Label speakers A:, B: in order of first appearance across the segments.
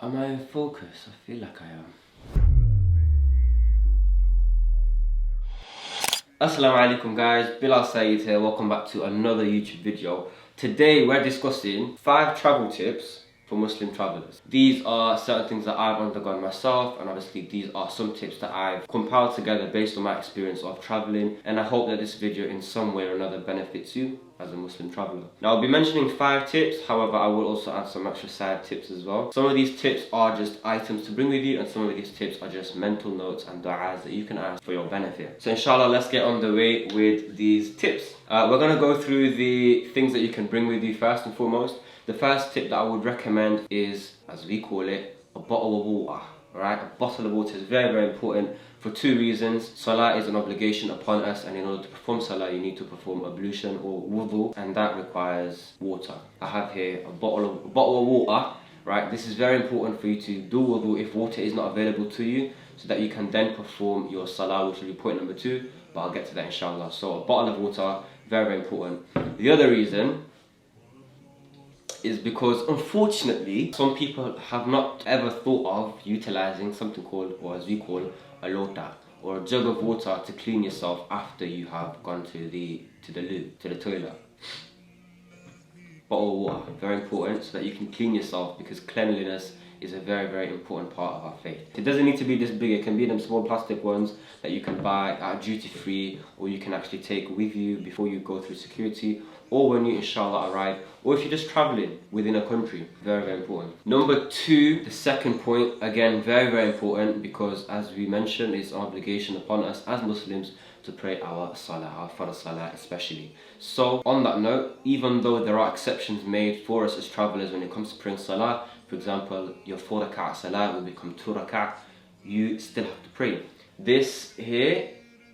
A: Am I in focus? I feel like I am. Assalamu alaikum guys, Bilal Sayeed here, welcome back to another YouTube video. Today we're discussing 5 travel tips for Muslim travelers. These are certain things that I've undergone myself, and obviously these are some tips that I've compiled together based on my experience of traveling, and I hope that this video in some way or another benefits you as a Muslim traveler. Now I'll be mentioning 5 tips, however I will also add some extra side tips as well. Some of these tips are just items to bring with you, and some of these tips are just mental notes and du'as that you can ask for your benefit. So inshallah, let's get on the way with these tips. We're going to go through the things that you can bring with you first and foremost. The first tip that I would recommend is, as we call it, a bottle of water. Alright, a bottle of water is very, very important for 2 reasons. Salah is an obligation upon us, and in order to perform salah you need to perform ablution or wudu, and that requires water. I have here a bottle of water. Right, this is very important for you to do wudu if water is not available to you, so that you can then perform your salah, which will be point number 2, but I'll get to that inshallah. So a bottle of water, very, very important. The other reason is because unfortunately some people have not ever thought of utilizing something called, or as we call, a lota, or a jug of water to clean yourself after you have gone to the toilet. Bottle of water, very important, so that you can clean yourself, because cleanliness is a very, very important part of our faith. It doesn't need to be this big, it can be them small plastic ones that you can buy at duty free, or you can actually take with you before you go through security, or when you inshallah arrive, or if you're just traveling within a country. Very, very important. Number 2, the second point, again very, very important, because as we mentioned, it's an obligation upon us as Muslims to pray our salah, our farz salah especially. So on that note, even though there are exceptions made for us as travelers when it comes to praying salah, for example your 4 rak'ah salah will become 2 rak'ah, you still have to pray. This here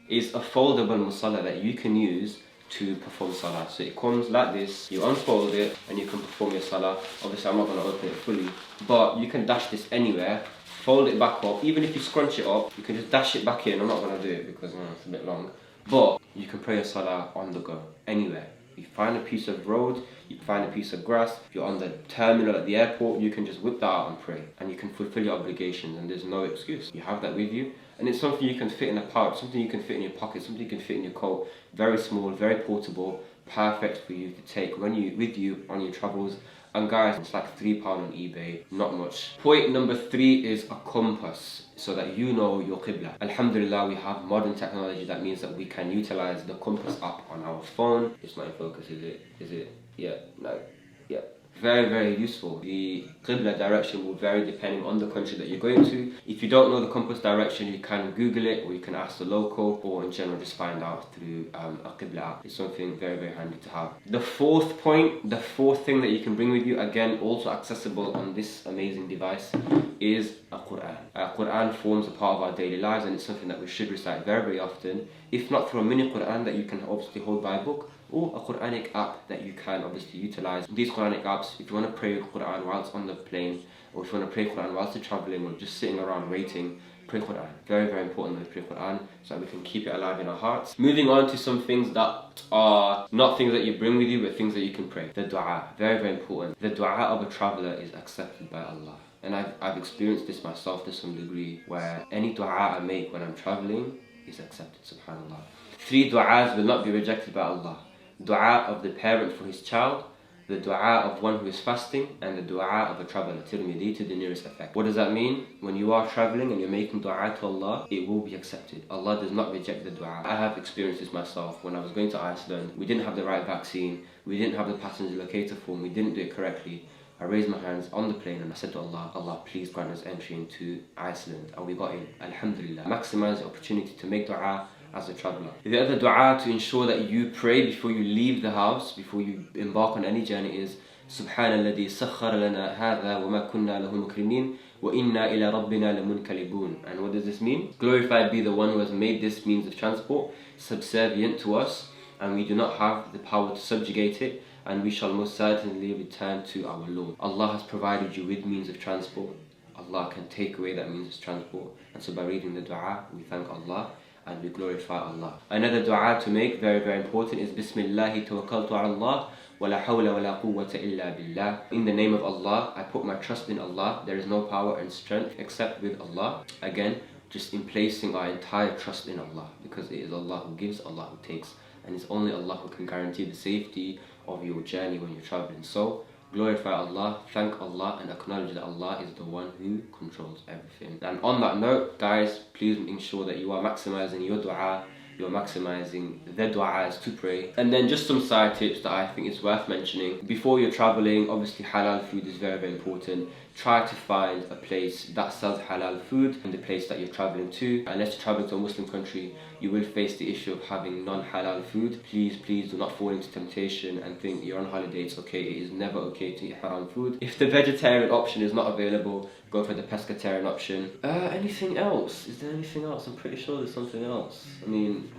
A: is a foldable musalla that you can use to perform salah. So it comes like this, you unfold it and you can perform your salah. Obviously I'm not going to open it fully, but you can dash this anywhere, fold it back up. Even if you scrunch it up, you can just dash it back in. I'm not going to do it because it's a bit long, but you can pray your salah on the go, anywhere. You find a piece of road, you find a piece of grass, if you're on the terminal at the airport, you can just whip that out and pray, and you can fulfill your obligations, and there's no excuse. You have that with you, and it's something you can fit in a pouch, something you can fit in your pocket, something you can fit in your coat. Very small, very portable, perfect for you to take with you on your travels. And guys, it's like £3 on eBay, not much. Point number 3 is a compass, so that you know your qibla. Alhamdulillah, we have modern technology that means that we can utilize the compass app on our phone. It's not in focus, is it? Is it? Yeah, no, yeah. Very, very useful. The qibla direction will vary depending on the country that you're going to. If you don't know the compass direction, you can Google it, or you can ask the local, or in general just find out through a qibla app. It's something very, very handy to have. The 4th point, the 4th thing that you can bring with you, again also accessible on this amazing device, is a Quran. Quran forms a part of our daily lives, and it's something that we should recite very, very often, if not through a mini Quran that you can obviously hold by a book, or a Quranic app that you can obviously utilize. These Quranic apps, if you want to pray Quran whilst on the plane, or if you want to pray Quran whilst you're traveling, or just sitting around waiting, pray Quran. Very, very important that we pray Quran, so that we can keep it alive in our hearts. Moving on to some things that are not things that you bring with you, but things that you can pray. The dua, very, very important. The dua of a traveler is accepted by Allah. And I've experienced this myself to some degree, where any dua I make when I'm traveling is accepted, subhanAllah. 3 du'as will not be rejected by Allah. Dua of the parent for his child, the dua of one who is fasting, and the dua of a traveler, Tirmidhi, to the nearest effect. What does that mean? When you are traveling and you're making dua to Allah, it will be accepted. Allah does not reject the dua. I have experienced this myself. When I was going to Iceland, we didn't have the right vaccine, we didn't have the passenger locator form, we didn't do it correctly. I raised my hands on the plane and I said to Allah, Allah, please grant us entry into Iceland. And we got in, alhamdulillah. Maximize the opportunity to make dua as a traveler. The other dua to ensure that you pray before you leave the house, before you embark on any journey, is Subhanalladhi sakhkhara lana hadha wa ma kunna lahu muqrinin wa inna ila rabbina lamunqalibun. And what does this mean? Glorified be the one who has made this means of transport subservient to us, and we do not have the power to subjugate it, and we shall most certainly return to our Lord. Allah has provided you with means of transport. Allah can take away that means of transport, and so by reading the dua we thank Allah, and we glorify Allah. Another dua to make, very very important, is Bismillahi tawakkaltu ala Allah wa la hawla wa la quwwata illa billah. In the name of Allah, I put my trust in Allah. There is no power and strength except with Allah. Again, just in placing our entire trust in Allah, because it is Allah who gives, Allah who takes, and it's only Allah who can guarantee the safety of your journey when you're traveling. So glorify Allah, thank Allah, and acknowledge that Allah is the one who controls everything. And on that note, guys, please ensure that you are maximizing your dua, you're maximizing the du'as to pray. And then just some side tips that I think is worth mentioning. Before you're traveling, obviously halal food is very very important. Try to find a place that sells halal food in the place that you're traveling to. Unless you're traveling to a Muslim country, you will face the issue of having non-halal food. Please do not fall into temptation and think you're on holiday, it's okay. It is never okay to eat haram food. If the vegetarian option is not available, go for the pescatarian option. Anything else? Is there anything else? I'm pretty sure there's something else. I mean,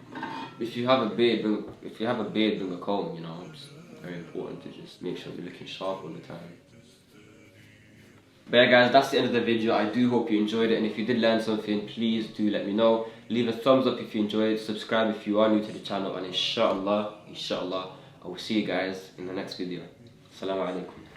A: if you have a beard, bring a comb, you know. It's very important to just make sure you're looking sharp all the time. But yeah guys, that's the end of the video. I do hope you enjoyed it, and if you did learn something, please do let me know. Leave a thumbs up if you enjoyed it, subscribe if you are new to the channel, and inshallah, I will see you guys in the next video. Assalamu alaikum.